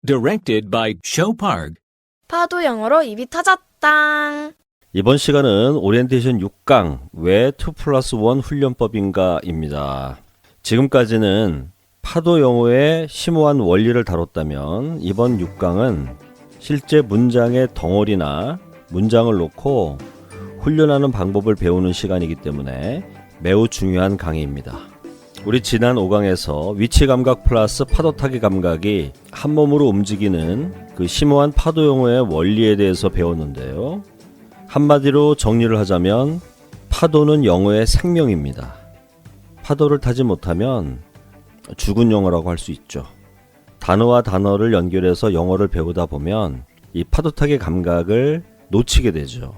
Directed by Show Park. 파도 영어로 입이 터졌당. 이번 시간은 오리엔테이션 6강 왜 2+1 훈련법인가입니다. 지금까지는 파도 영어의 심오한 원리를 다뤘다면 이번 6강은 실제 문장의 덩어리나 문장을 놓고 훈련하는 방법을 배우는 시간이기 때문에 매우 중요한 강의입니다. 우리 지난 5강에서 위치 감각 플러스 파도 타기 감각이 한 몸으로 움직이는 그 심오한 파도 용어의 원리에 대해서 배웠는데요. 한마디로 정리를 하자면 파도는 영어의 생명입니다. 파도를 타지 못하면 죽은 영어라고 할 수 있죠. 단어와 단어를 연결해서 영어를 배우다 보면 이 파도 타기 감각을 놓치게 되죠.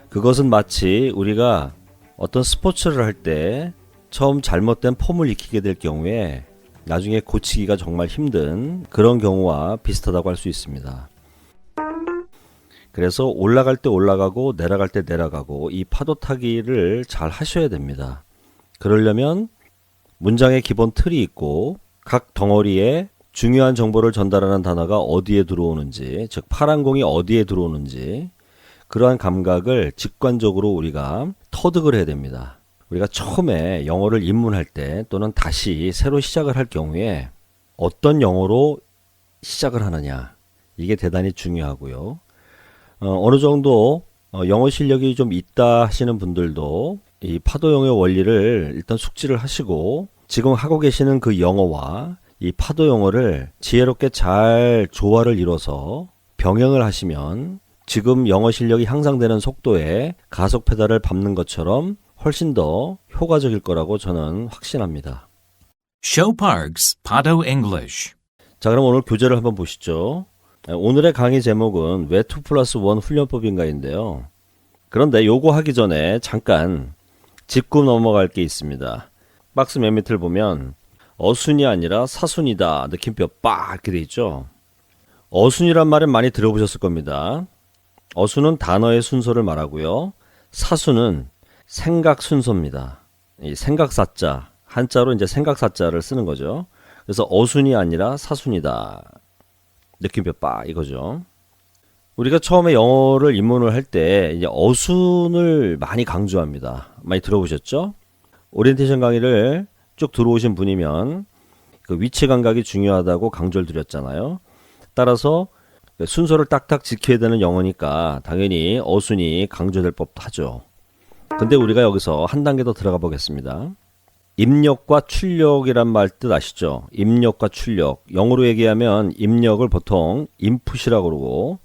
그것은 마치 우리가 어떤 스포츠를 할 때 처음 잘못된 폼을 익히게 될 경우에 나중에 고치기가 정말 힘든 그런 경우와 비슷하다고 할 수 있습니다. 그래서 올라갈 때 올라가고 내려갈 때 내려가고 이 파도 타기를 잘 하셔야 됩니다. 그러려면 문장의 기본 틀이 있고 각 덩어리에 중요한 정보를 전달하는 단어가 어디에 들어오는지, 즉 파란 공이 어디에 들어오는지 그러한 감각을 직관적으로 우리가 터득을 해야 됩니다. 우리가 처음에 영어를 입문할 때 또는 다시 새로 시작을 할 경우에 어떤 영어로 시작을 하느냐, 이게 대단히 중요하고요. 어느 정도 영어 실력이 좀 있다 하시는 분들도 이 파도 영어의 원리를 일단 숙지를 하시고 지금 하고 계시는 그 영어와 이 파도 영어를 지혜롭게 잘 조화를 이뤄서 병행을 하시면 지금 영어 실력이 향상되는 속도에 가속 페달을 밟는 것처럼 훨씬 더 효과적일 거라고 저는 확신합니다. Show Park's Pado English. 자, 그럼 오늘 교재를 한번 보시죠. 오늘의 강의 제목은 왜 2+1 훈련법인가인데요. 그런데 요거 하기 전에 잠깐 짚고 넘어갈 게 있습니다. 박스 맨 밑을 보면 어순이 아니라 사순이다 느낌표 빡 이렇게 돼 있죠. 어순이란 말은 많이 들어보셨을 겁니다. 어순은 단어의 순서를 말하고요. 사순은 생각 순서입니다. 이 생각사자, 한자로 이제 생각사자를 쓰는 거죠. 그래서 어순이 아니라 사순이다. 느낌표 빠 이거죠. 우리가 처음에 영어를 입문을 할 때 이제 어순을 많이 강조합니다. 많이 들어보셨죠? 오리엔테이션 강의를 쭉 들어오신 분이면 그 위치 감각이 중요하다고 강조를 드렸잖아요. 따라서 순서를 딱딱 지켜야 되는 영어니까 당연히 어순이 강조될 법도 하죠. 근데 우리가 여기서 한 단계 더 들어가 보겠습니다. 입력과 출력이란 말 뜻 아시죠? 입력과 출력. 영어로 얘기하면 입력을 보통 인풋이라고 그러고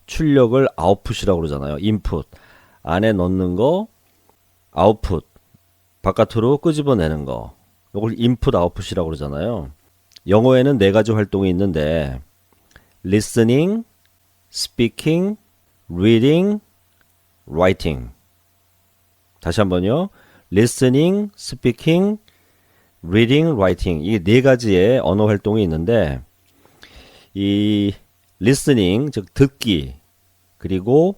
출력을 아웃풋이라고 그러잖아요. 인풋. 안에 넣는 거, 아웃풋. 바깥으로 끄집어내는 거. 이걸 인풋, 아웃풋이라고 그러잖아요. 영어에는 네 가지 활동이 있는데 listening, speaking, reading, writing. 다시 한번요. listening, speaking, reading, writing. 이게 네 가지의 언어 활동이 있는데 이 listening, 즉 듣기, 그리고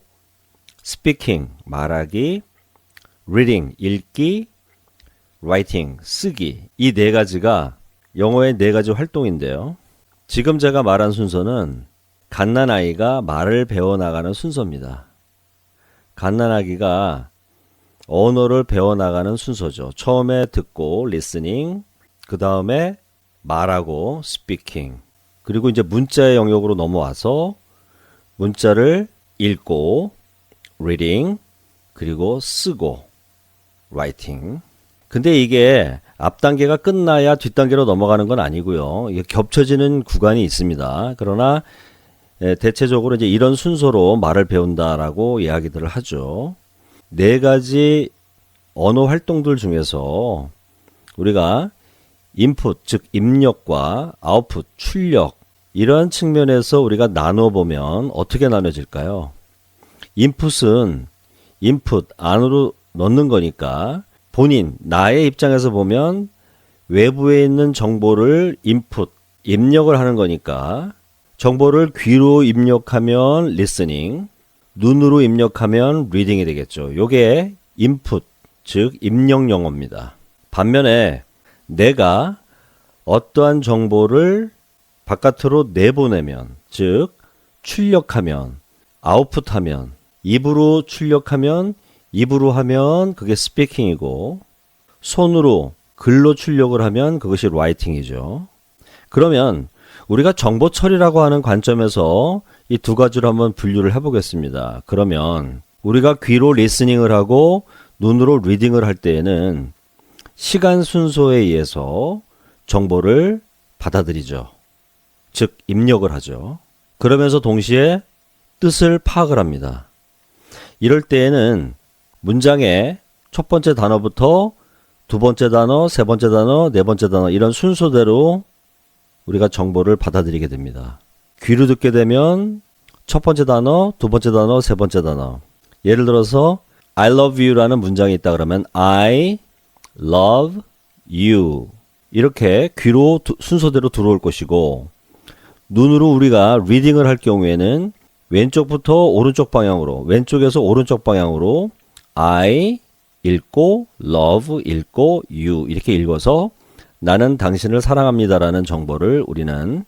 speaking, 말하기, reading, 읽기, writing, 쓰기. 이 네 가지가 영어의 네 가지 활동인데요. 지금 제가 말한 순서는 갓난아이가 말을 배워나가는 순서입니다. 갓난아기가 언어를 배워나가는 순서죠. 처음에 듣고 listening, 그 다음에 말하고 speaking, 그리고 이제 문자의 영역으로 넘어와서 문자를 읽고 reading, 그리고 쓰고 writing. 근데 이게 앞 단계가 끝나야 뒷 단계로 넘어가는 건 아니고요. 이게 겹쳐지는 구간이 있습니다. 그러나 대체적으로 이제 이런 순서로 말을 배운다라고 이야기들을 하죠. 네 가지 언어 활동들 중에서 우리가 인풋, 즉 입력과 아웃풋, 출력, 이러한 측면에서 우리가 나눠보면 어떻게 나눠질까요? 인풋은 인풋 안으로 넣는 거니까 본인, 나의 입장에서 보면 외부에 있는 정보를 인풋, 입력을 하는 거니까 정보를 귀로 입력하면 listening, 눈으로 입력하면 reading이 되겠죠. 요게 input, 즉 입력 영어입니다. 반면에 내가 어떠한 정보를 바깥으로 내보내면, 즉 출력하면, 아웃풋하면, 입으로 출력하면, 입으로 하면 그게 스피킹이고, 손으로 글로 출력을 하면 그것이 라이팅이죠. 그러면 우리가 정보 처리라고 하는 관점에서 이 두 가지로 한번 분류를 해보겠습니다. 그러면 우리가 귀로 리스닝을 하고 눈으로 리딩을 할 때에는 시간 순서에 의해서 정보를 받아들이죠. 즉 입력을 하죠. 그러면서 동시에 뜻을 파악을 합니다. 이럴 때에는 문장의 첫 번째 단어부터 두 번째 단어, 세 번째 단어, 네 번째 단어 이런 순서대로 우리가 정보를 받아들이게 됩니다. 귀로 듣게 되면 첫 번째 단어, 두 번째 단어, 세 번째 단어. 예를 들어서 I love you라는 문장이 있다 그러면 I love you 이렇게 귀로 순서대로 들어올 것이고, 눈으로 우리가 리딩을 할 경우에는 왼쪽부터 오른쪽 방향으로, 왼쪽에서 오른쪽 방향으로 I 읽고 love 읽고 you 이렇게 읽어서 나는 당신을 사랑합니다라는 정보를 우리는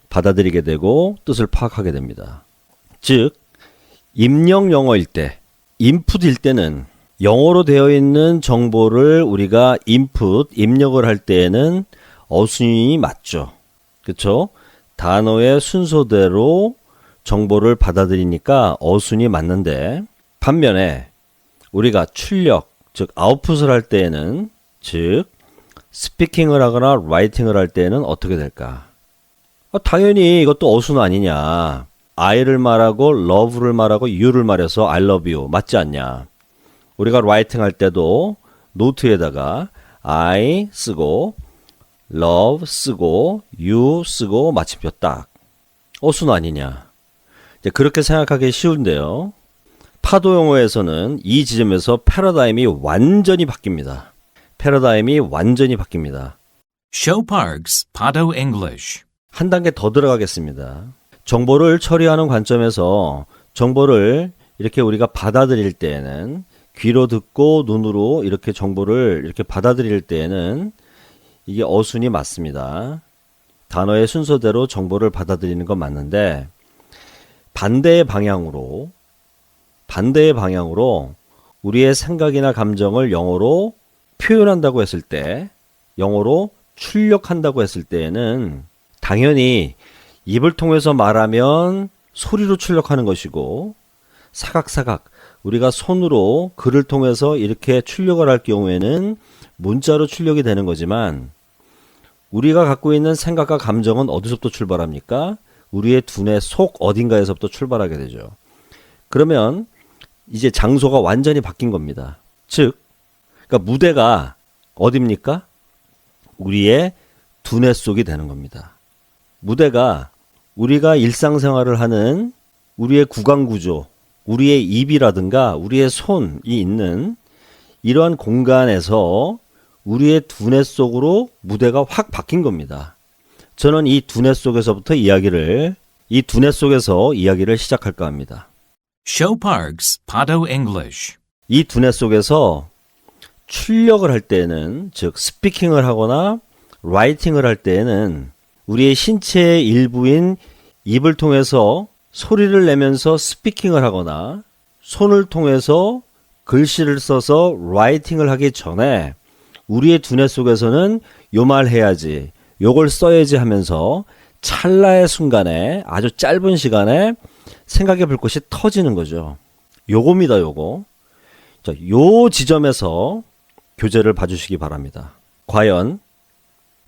받아들이게 되고 뜻을 파악하게 됩니다. 즉 입력 영어일 때, 인풋일 때는 영어로 되어 있는 정보를 우리가 인풋, 입력을 할 때에는 어순이 맞죠. 그렇죠? 단어의 순서대로 정보를 받아들이니까 어순이 맞는데, 반면에 우리가 출력, 즉 아웃풋을 할 때에는, 즉 스피킹을 하거나 라이팅을 할 때에는 어떻게 될까? 당연히 이것도 어순 아니냐. I를 말하고 love를 말하고 you를 말해서 I love you 맞지 않냐. 우리가 라이팅 할 때도 노트에다가 I 쓰고 love 쓰고 you 쓰고 마침표 딱. 어순 아니냐. 이제 그렇게 생각하기 쉬운데요. 파도 용어에서는 이 지점에서 패러다임이 완전히 바뀝니다. 패러다임이 완전히 바뀝니다. Show Parks Pado English. 한 단계 더 들어가겠습니다. 정보를 처리하는 관점에서 정보를 이렇게 우리가 받아들일 때에는, 귀로 듣고 눈으로 이렇게 정보를 이렇게 받아들일 때에는 이게 어순이 맞습니다. 단어의 순서대로 정보를 받아들이는 건 맞는데, 반대의 방향으로 우리의 생각이나 감정을 영어로 표현한다고 했을 때, 영어로 출력한다고 했을 때에는 당연히 입을 통해서 말하면 소리로 출력하는 것이고, 사각사각 우리가 손으로 글을 통해서 이렇게 출력을 할 경우에는 문자로 출력이 되는 거지만, 우리가 갖고 있는 생각과 감정은 어디서부터 출발합니까? 우리의 두뇌 속 어딘가에서부터 출발하게 되죠. 그러면 이제 장소가 완전히 바뀐 겁니다. 즉, 그러니까 무대가 어디입니까? 우리의 두뇌 속이 되는 겁니다. 무대가 우리가 일상생활을 하는 우리의 구강구조, 우리의 입이라든가 우리의 손이 있는 이러한 공간에서 우리의 두뇌 속으로 무대가 확 바뀐 겁니다. 저는 이 두뇌 속에서부터 이 두뇌 속에서 이야기를 시작할까 합니다. Show Parks Pado English. 이 두뇌 속에서 출력을 할 때는, 즉 스피킹을 하거나 라이팅을 할 때에는 우리의 신체의 일부인 입을 통해서 소리를 내면서 스피킹을 하거나 손을 통해서 글씨를 써서 라이팅을 하기 전에 우리의 두뇌 속에서는 요 말 해야지, 요걸 써야지 하면서 찰나의 순간에, 아주 짧은 시간에 생각의 불꽃이 터지는 거죠. 요겁니다, 요거. 자, 요 지점에서 교재를 봐주시기 바랍니다. 과연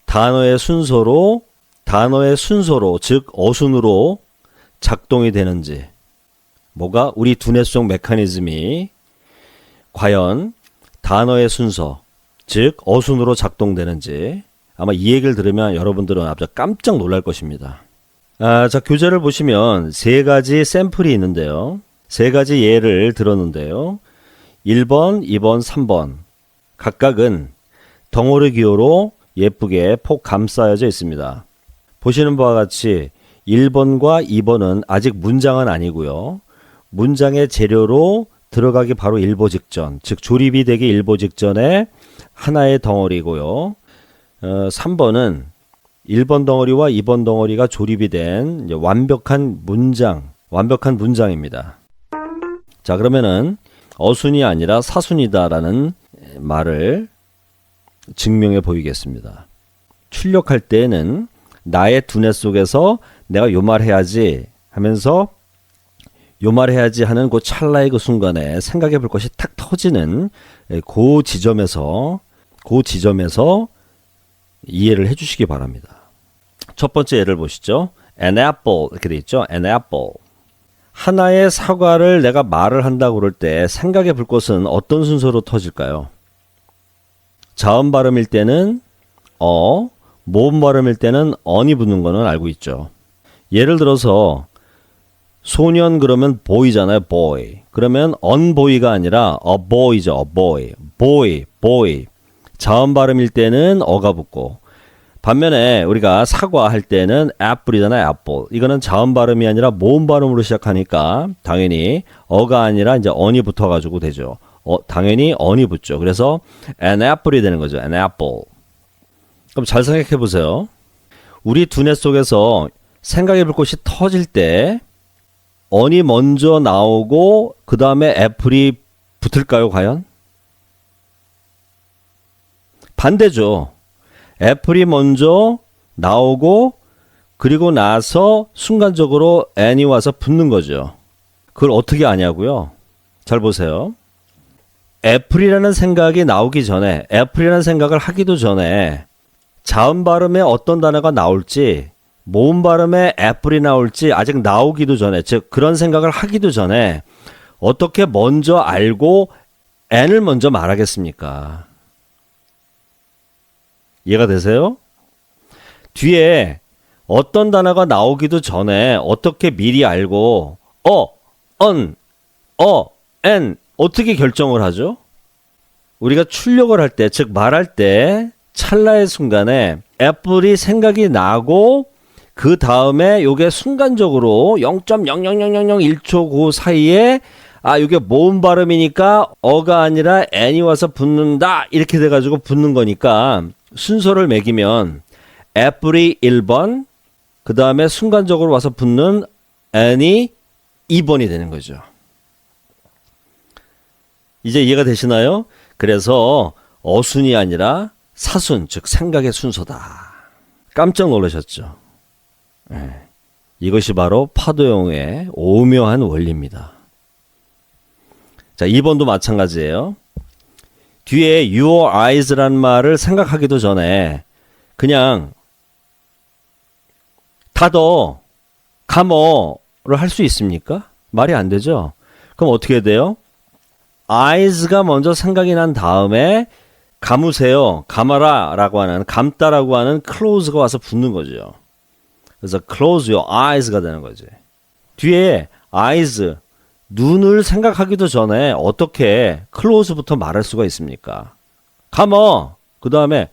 단어의 순서로, 즉 어순으로 작동이 되는지, 뭐가 우리 두뇌 속 메커니즘이 과연 단어의 순서, 즉 어순으로 작동되는지, 아마 이 얘기를 들으면 여러분들은 아주 깜짝 놀랄 것입니다. 자, 교재를 보시면 세 가지 샘플이 있는데요. 세 가지 예를 들었는데요. 1번, 2번, 3번 각각은 덩어리 기호로 예쁘게 폭 감싸여져 있습니다. 보시는 바와 같이 1번과 2번은 아직 문장은 아니고요. 문장의 재료로 들어가기 바로 일보 직전, 즉 조립이 되기 일보 직전에 하나의 덩어리고요. 3번은 1번 덩어리와 2번 덩어리가 조립이 된 이제 완벽한 문장입니다. 자, 그러면은 어순이 아니라 사순이다라는 말을 증명해 보이겠습니다. 출력할 때에는 나의 두뇌 속에서 내가 요 말 해야지 하면서 요 말 해야지 하는 그 찰나의 그 순간에 생각해 볼 것이 탁 터지는 그 지점에서 이해를 해 주시기 바랍니다. 첫 번째 예를 보시죠. An apple 이렇게 돼 있죠. An apple. 하나의 사과를 내가 말을 한다고 그럴 때 생각해 볼 것은 어떤 순서로 터질까요? 자음 발음일 때는 모음 발음일 때는 on이 붙는 거는 알고 있죠. 예를 들어서 소년 그러면 boy잖아요. boy. 그러면 on boy가 아니라 a boy죠. a boy. boy. 자음 발음일 때는 어가 붙고 반면에 우리가 사과 할 때는 apple이잖아요. apple. 이거는 자음 발음이 아니라 모음 발음으로 시작하니까 당연히 어가 아니라 이제 on이 붙어가지고 되죠. 당연히 on이 붙죠. 그래서 an apple이 되는 거죠. an apple. 그럼 잘 생각해 보세요. 우리 두뇌 속에서 생각해 볼 것이 터질 때 on이 먼저 나오고 그 다음에 apple이 붙을까요? 과연? 반대죠. 애플이 먼저 나오고 그리고 나서 순간적으로 n이 와서 붙는 거죠. 그걸 어떻게 아냐고요? 잘 보세요. 애플이라는 생각이 나오기 전에 애플이라는 생각을 하기도 전에 자음 발음에 어떤 단어가 나올지 모음 발음에 애플이 나올지 아직 나오기도 전에 즉 그런 생각을 하기도 전에 어떻게 먼저 알고 n을 먼저 말하겠습니까? 이해가 되세요? 뒤에 어떤 단어가 나오기도 전에 어떻게 미리 알고 n 어떻게 결정을 하죠? 우리가 출력을 할 때, 즉 말할 때 찰나의 순간에 애플이 생각이 나고 그 다음에 요게 순간적으로 0.00001초 그 사이에 요게 모음 발음이니까 어가 아니라 n이 와서 붙는다 이렇게 돼가지고 붙는 거니까 순서를 매기면 애플이 1번 그 다음에 순간적으로 와서 붙는 n이 2번이 되는 거죠. 이제 이해가 되시나요? 그래서 어순이 아니라 사순 즉 생각의 순서다. 깜짝 놀라셨죠? 네. 이것이 바로 파도영어의 오묘한 원리입니다. 자, 2번도 마찬가지예요. 뒤에 your eyes라는 말을 생각하기도 전에 그냥 닫어, 감어를 할 수 있습니까? 말이 안 되죠? 그럼 어떻게 돼요? eyes가 먼저 생각이 난 다음에 감으세요, 감아라 라고 하는, 감다라고 하는 close가 와서 붙는 거죠. 그래서 close your eyes가 되는 거지. 뒤에 eyes, 눈을 생각하기도 전에 어떻게 close부터 말할 수가 있습니까? 감어. 그 다음에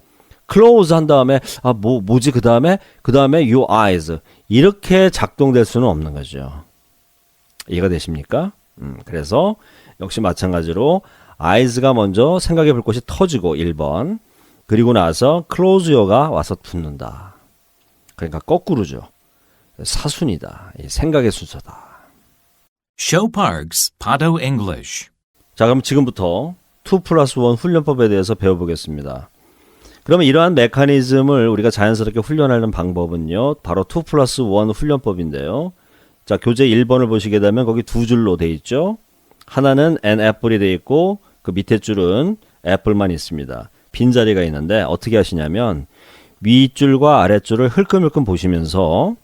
close 한 다음에 뭐지 그 다음에 your eyes 이렇게 작동될 수는 없는 거죠. 이해가 되십니까? 그래서 역시 마찬가지로 eyes가 먼저 생각해 볼 것이 터지고 1번 그리고 나서 close your가 와서 붙는다. 그러니까 거꾸로죠. 사순이다. 생각의 순서다. Show Parks, Pado English. 자, 그럼 지금부터 2+1 훈련법에 대해서 배워보겠습니다. 그러면 이러한 메커니즘을 우리가 자연스럽게 훈련하는 방법은요. 바로 2+1 훈련법인데요. 자, 교재 1번을 보시게 되면 거기 두 줄로 돼 있죠. 하나는 an apple이 돼 있고 그 밑에 줄은 apple만 있습니다. 빈자리가 있는데 어떻게 하시냐면 윗줄과 아랫줄을 흘끔흘끔 보시면서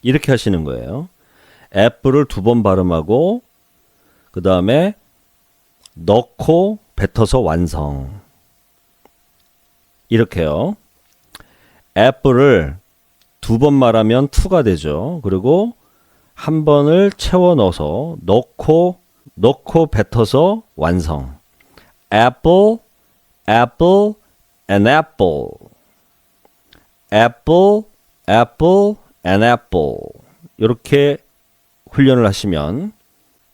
이렇게 하시는 거예요. 애플을 2번 발음하고 그 다음에 넣고 뱉어서 완성. 이렇게요. 애플을 2번 말하면 to가 되죠. 그리고 한 번을 채워 넣어서 넣고 뱉어서 완성. apple, apple, an apple. apple, apple, an apple. 이렇게 훈련을 하시면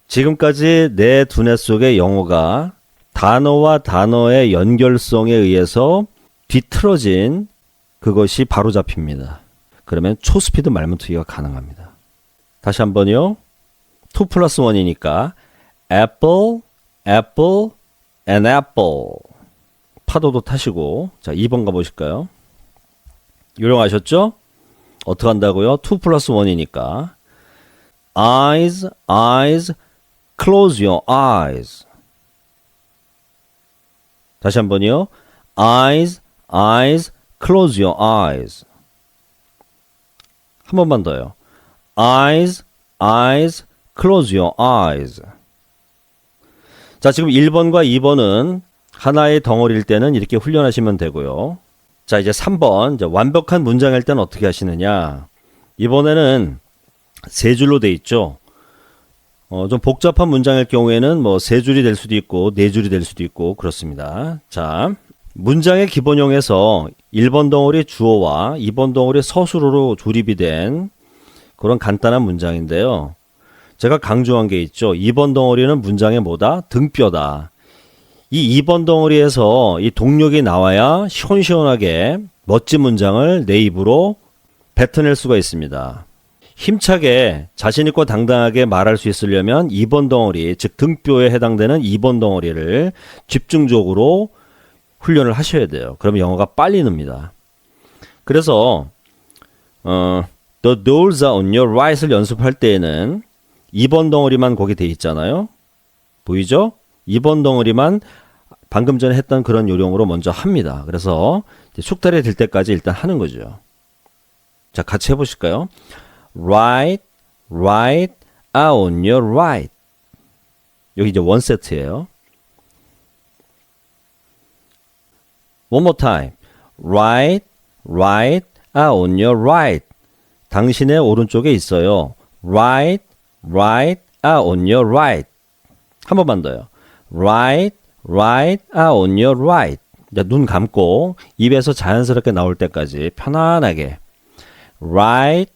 지금까지 내 두뇌 속의 영어가 단어와 단어의 연결성에 의해서 뒤틀어진 그것이 바로 잡힙니다. 그러면 초스피드 말문트기가 가능합니다. 다시 한번요. 2 플러스 1이니까 apple, apple, an apple. 파도도 타시고. 자, 2번 가보실까요? 요령하셨죠? 어떻게 한다고요? 2 플러스 1이니까 eyes, eyes, close your eyes. 다시 한번요. eyes, eyes, close your eyes. 한 번만 더요. eyes, eyes, close your eyes. 자, 지금 1번과 2번은 하나의 덩어리일 때는 이렇게 훈련하시면 되고요. 자, 이제 3번. 이제 완벽한 문장일 때는 어떻게 하시느냐. 이번에는 세 줄로 돼 있죠. 좀 복잡한 문장일 경우에는 뭐 세 줄이 될 수도 있고 네 줄이 될 수도 있고 그렇습니다. 자, 문장의 기본형에서 1번 덩어리 주어와 2번 덩어리 서술어로 조립이 된 그런 간단한 문장인데요. 제가 강조한 게 있죠. 2번 덩어리는 문장의 뭐다? 등뼈다. 이 2번 덩어리에서 이 동력이 나와야 시원시원하게 멋진 문장을 내 입으로 뱉어낼 수가 있습니다. 힘차게 자신있고 당당하게 말할 수 있으려면 2번 덩어리, 즉 등뼈에 해당되는 2번 덩어리를 집중적으로 훈련을 하셔야 돼요. 그러면 영어가 빨리 늡니다. 그래서 The doors are on your right을 연습할 때에는 2번 덩어리만 거기 돼 있잖아요. 보이죠? 2번 덩어리만 방금 전에 했던 그런 요령으로 먼저 합니다. 그래서 숙달이 될 때까지 일단 하는 거죠. 자, 같이 해보실까요? Right, right, are on your right. 여기 이제 원 세트예요. One more time. Right, right, are on your right. 당신의 오른쪽에 있어요. Right, right, are on your right. 한 번만 더요. Right, right, are on your right. 이제 눈 감고 입에서 자연스럽게 나올 때까지 편안하게. Right,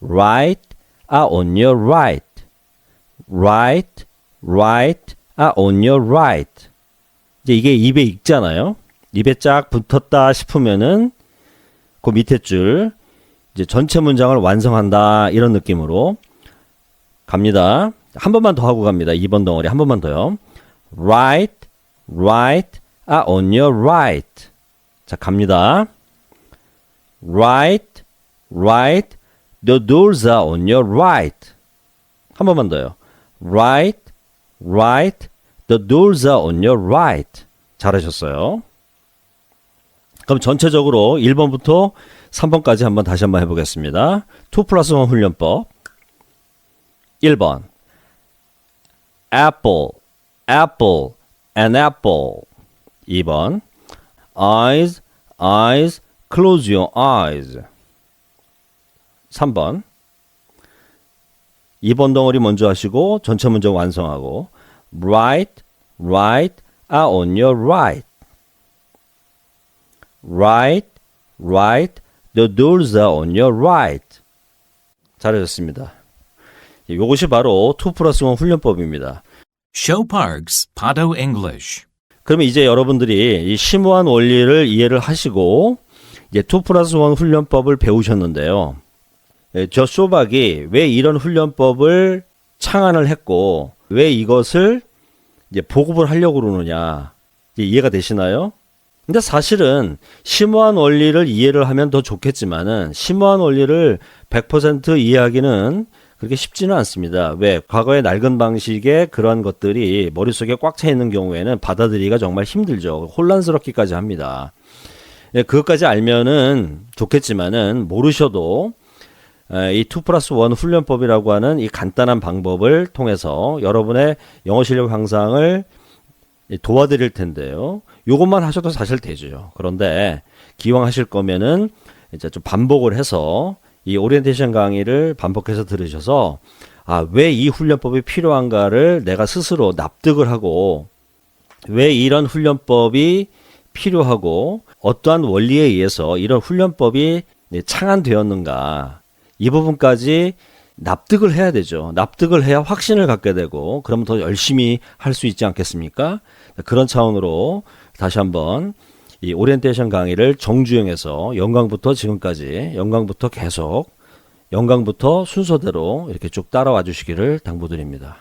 right, are on your right. Right, right, are on your right. 이제 이게 입에 익잖아요. 입에 쫙 붙었다 싶으면은 그 밑에 줄 이제 전체 문장을 완성한다 이런 느낌으로 갑니다. 한 번만 더 하고 갑니다. 2번 덩어리 한 번만 더요. Right, right, are on your right. 자, 갑니다. Right, right, the doors are on your right. 한 번만 더요. Right, right, the doors are on your right. 잘하셨어요. 그럼 전체적으로 1번부터 3번까지 한번 다시 한번 해보겠습니다. 2 플러스 1 훈련법. 1번 apple, apple, an apple. 2번 eyes, eyes, close your eyes. 3번 2번 덩어리 먼저 하시고 전체 문장 완성하고 right, right, are on your right. Right, right, the doors are on your right. 잘하셨습니다. 이것이 바로 2 플러스 1 훈련법입니다. Show Parks, Pado English. 그러면 이제 여러분들이 이 심오한 원리를 이해를 하시고 이제 2 플러스 1 훈련법을 배우셨는데요. 저 쇼박이 왜 이런 훈련법을 창안을 했고 왜 이것을 이제 보급을 하려고 그러느냐 이해가 되시나요? 근데 사실은 심오한 원리를 이해를 하면 더 좋겠지만은 심오한 원리를 100% 이해하기는 그렇게 쉽지는 않습니다. 왜? 과거의 낡은 방식의 그러한 것들이 머릿속에 꽉 차 있는 경우에는 받아들이기가 정말 힘들죠. 혼란스럽기까지 합니다. 그것까지 알면은 좋겠지만은 모르셔도 이 2 플러스 1 훈련법이라고 하는 이 간단한 방법을 통해서 여러분의 영어 실력 향상을 도와드릴 텐데요. 요것만 하셔도 사실 되죠. 그런데 기왕 하실 거면은 이제 좀 반복을 해서 이 오리엔테이션 강의를 반복해서 들으셔서 왜 이 훈련법이 필요한가를 내가 스스로 납득을 하고 왜 이런 훈련법이 필요하고 어떠한 원리에 의해서 이런 훈련법이 창안되었는가 이 부분까지 납득을 해야 되죠. 납득을 해야 확신을 갖게 되고 그러면 더 열심히 할 수 있지 않겠습니까? 그런 차원으로 다시 한번 이 오리엔테이션 강의를 정주행해서 영광부터 지금까지 영광부터 계속 영광부터 순서대로 이렇게 쭉 따라와 주시기를 당부드립니다.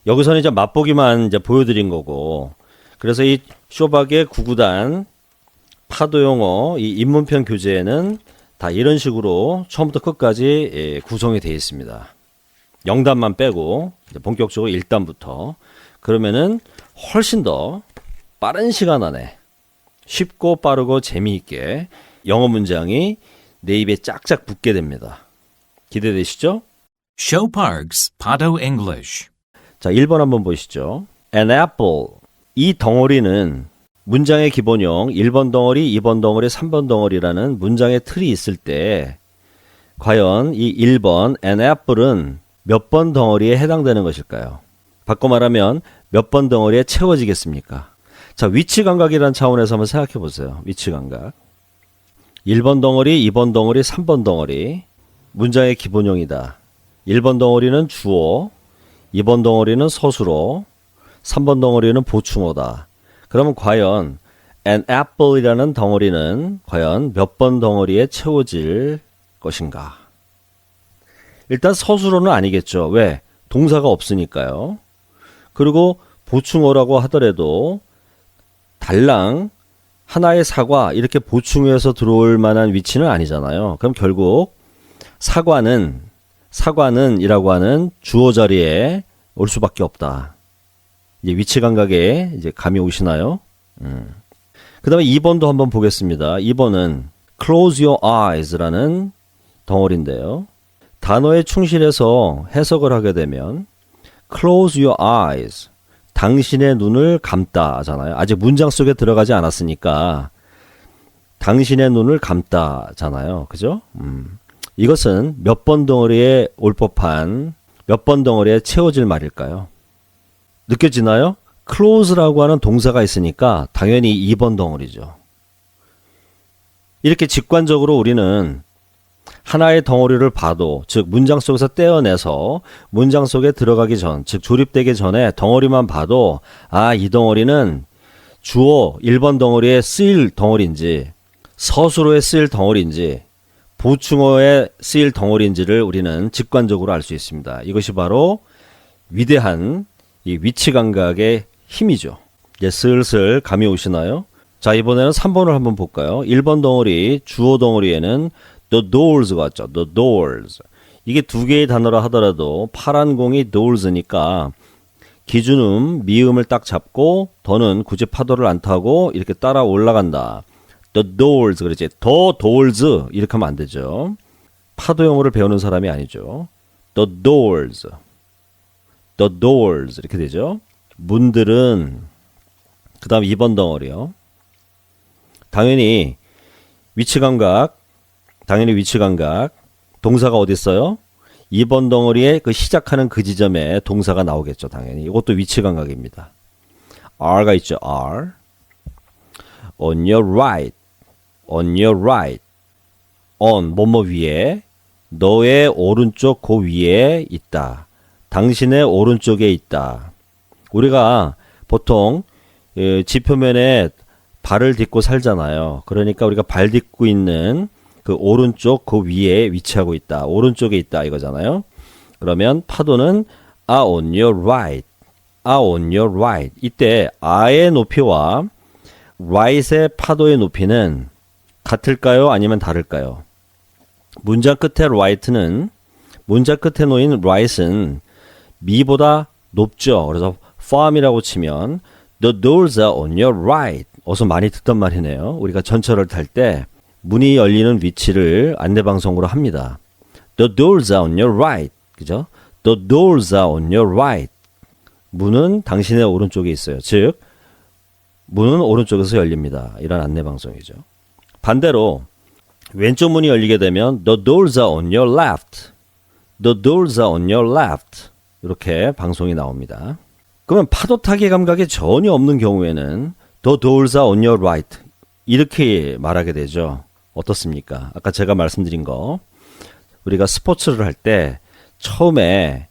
여기서는 이제 맛보기만 이제 보여드린 거고, 그래서 이 쇼박의 구구단 파도 영어 이 입문편 교재에는 다 이런 식으로 처음부터 끝까지 구성이 되어 있습니다. 0단만 빼고 이제 본격적으로 1단부터. 그러면은 훨씬 더 빠른 시간 안에 쉽고 빠르고 재미있게 영어 문장이 내 입에 짝짝 붙게 됩니다. 기대되시죠? Show Parks, Pado English. 자, 1번 한번 보시죠. An apple. 이 덩어리는 문장의 기본형 1번 덩어리, 2번 덩어리, 3번 덩어리라는 문장의 틀이 있을 때 과연 이 1번 an apple은 몇 번 덩어리에 해당되는 것일까요? 바꿔 말하면 몇 번 덩어리에 채워지겠습니까? 자, 위치 감각이라는 차원에서 한번 생각해 보세요. 위치 감각. 1번 덩어리, 2번 덩어리, 3번 덩어리. 문장의 기본형이다. 1번 덩어리는 주어, 2번 덩어리는 서술어, 3번 덩어리는 보충어다. 그러면 과연 an apple이라는 덩어리는 과연 몇 번 덩어리에 채워질 것인가? 일단 서술어는 아니겠죠. 왜? 동사가 없으니까요. 그리고 보충어라고 하더라도 달랑 하나의 사과 이렇게 보충해서 들어올 만한 위치는 아니잖아요. 그럼 결국 사과는 이라고 하는 주어 자리에 올 수밖에 없다. 이제 위치 감각에 이제 감이 오시나요? 그 다음에 2번도 한번 보겠습니다. 2번은 close your eyes라는 덩어리인데요. 단어에 충실해서 해석을 하게 되면 close your eyes, 당신의 눈을 감다잖아요. 아직 문장 속에 들어가지 않았으니까 당신의 눈을 감다잖아요. 그죠? 이것은 몇 번 덩어리에 올 법한 몇 번 덩어리에 채워질 말일까요? 느껴지나요? close라고 하는 동사가 있으니까 당연히 2번 덩어리죠. 이렇게 직관적으로 우리는 하나의 덩어리를 봐도, 즉 문장 속에서 떼어내서 문장 속에 들어가기 전, 즉 조립되기 전에 덩어리만 봐도 이 덩어리는 주어 1번 덩어리에 쓰일 덩어리인지 서술어에 쓰일 덩어리인지 보충어에 쓰일 덩어리인지를 우리는 직관적으로 알 수 있습니다. 이것이 바로 위대한 이 위치 감각의 힘이죠. 이제 슬슬 감이 오시나요? 자, 이번에는 3번을 한번 볼까요? 1번 덩어리, 주어 덩어리에는 the doors가 왔죠. the doors. 이게 두 개의 단어라 하더라도 파란 공이 doors니까 기준음, 미음을 딱 잡고 더는 굳이 파도를 안 타고 이렇게 따라 올라간다. the doors 그러지. the doors 이렇게 하면 안 되죠. 파도 영어를 배우는 사람이 아니죠. the doors. the doors 이렇게 되죠. 문들은 그 다음 2번 덩어리요. 당연히 위치 감각 동사가 어디 있어요? 2번 덩어리에 그 시작하는 그 지점에 동사가 나오겠죠. 당연히 이것도 위치 감각입니다. R가 있죠. R. On your right. on 뭐뭐 위에, 너의 오른쪽 그 위에 있다. 당신의 오른쪽에 있다. 우리가 보통 지표면에 발을 딛고 살잖아요. 그러니까 우리가 발 딛고 있는 그 오른쪽 그 위에 위치하고 있다. 오른쪽에 있다 이거잖아요. 그러면 파도는 on your right. on your right. 이때 아의 높이와 right의 파도의 높이는 같을까요? 아니면 다를까요? 문장 끝에 right는, 문장 끝에 놓인 right은 미보다 높죠. 그래서 farm이라고 치면 the doors are on your right. 어서 많이 듣던 말이네요. 우리가 전철을 탈 때 문이 열리는 위치를 안내방송으로 합니다. The doors are on your right. 그죠? The doors are on your right. 문은 당신의 오른쪽에 있어요. 즉 문은 오른쪽에서 열립니다. 이런 안내방송이죠. 반대로 왼쪽 문이 열리게 되면 The doors are on your left. The doors are on your left. 이렇게 방송이 나옵니다. 그러면 파도 타기 감각이 전혀 없는 경우에는 The doors are on your right. 이렇게 말하게 되죠. 어떻습니까? 아까 제가 말씀드린 거. 우리가 스포츠를 할 때 처음에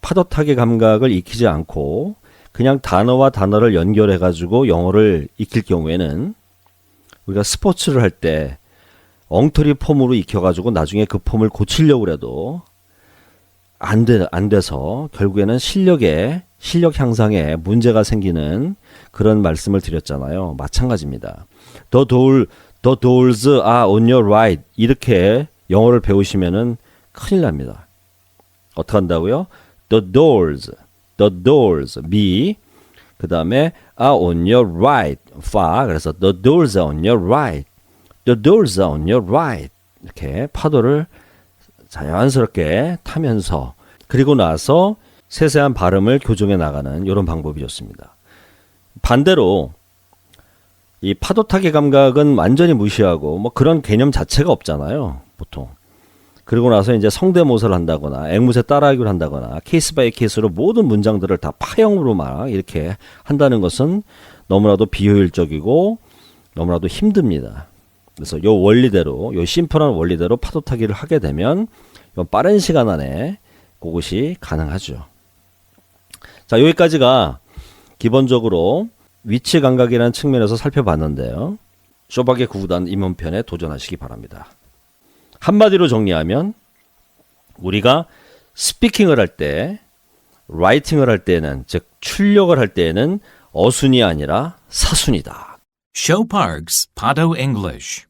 파도 타기 감각을 익히지 않고 그냥 단어와 단어를 연결해 가지고 영어를 익힐 경우에는 우리가 스포츠를 할 때 엉터리 폼으로 익혀가지고 나중에 그 폼을 고치려고 해도 안 돼서 결국에는 실력 향상에 문제가 생기는 그런 말씀을 드렸잖아요. 마찬가지입니다. The doors are on your right. 이렇게 영어를 배우시면은 큰일 납니다. 어떻게 한다고요? The doors, me. 그 다음에 are on your right, far. 그래서 the doors are on your right. The doors are on your right. 이렇게 파도를 자연스럽게 타면서 그리고 나서 세세한 발음을 교정해 나가는 이런 방법이 좋습니다. 반대로 이 파도 타기 감각은 완전히 무시하고 뭐 그런 개념 자체가 없잖아요. 보통. 그리고 나서 이제 성대모사를 한다거나 앵무새 따라하기를 한다거나 케이스 바이 케이스로 모든 문장들을 다 파형으로 막 이렇게 한다는 것은 너무나도 비효율적이고 너무나도 힘듭니다. 그래서 요 원리대로, 요 심플한 원리대로 파도 타기를 하게 되면 빠른 시간 안에 그것이 가능하죠. 자, 여기까지가 기본적으로 위치 감각이라는 측면에서 살펴봤는데요. 쇼박의 구구단 입문편에 도전하시기 바랍니다. 한마디로 정리하면 우리가 스피킹을 할 때, 라이팅을 할 때는, 즉 출력을 할 때에는 어순이 아니라 사순이다. Show Parks Pado English.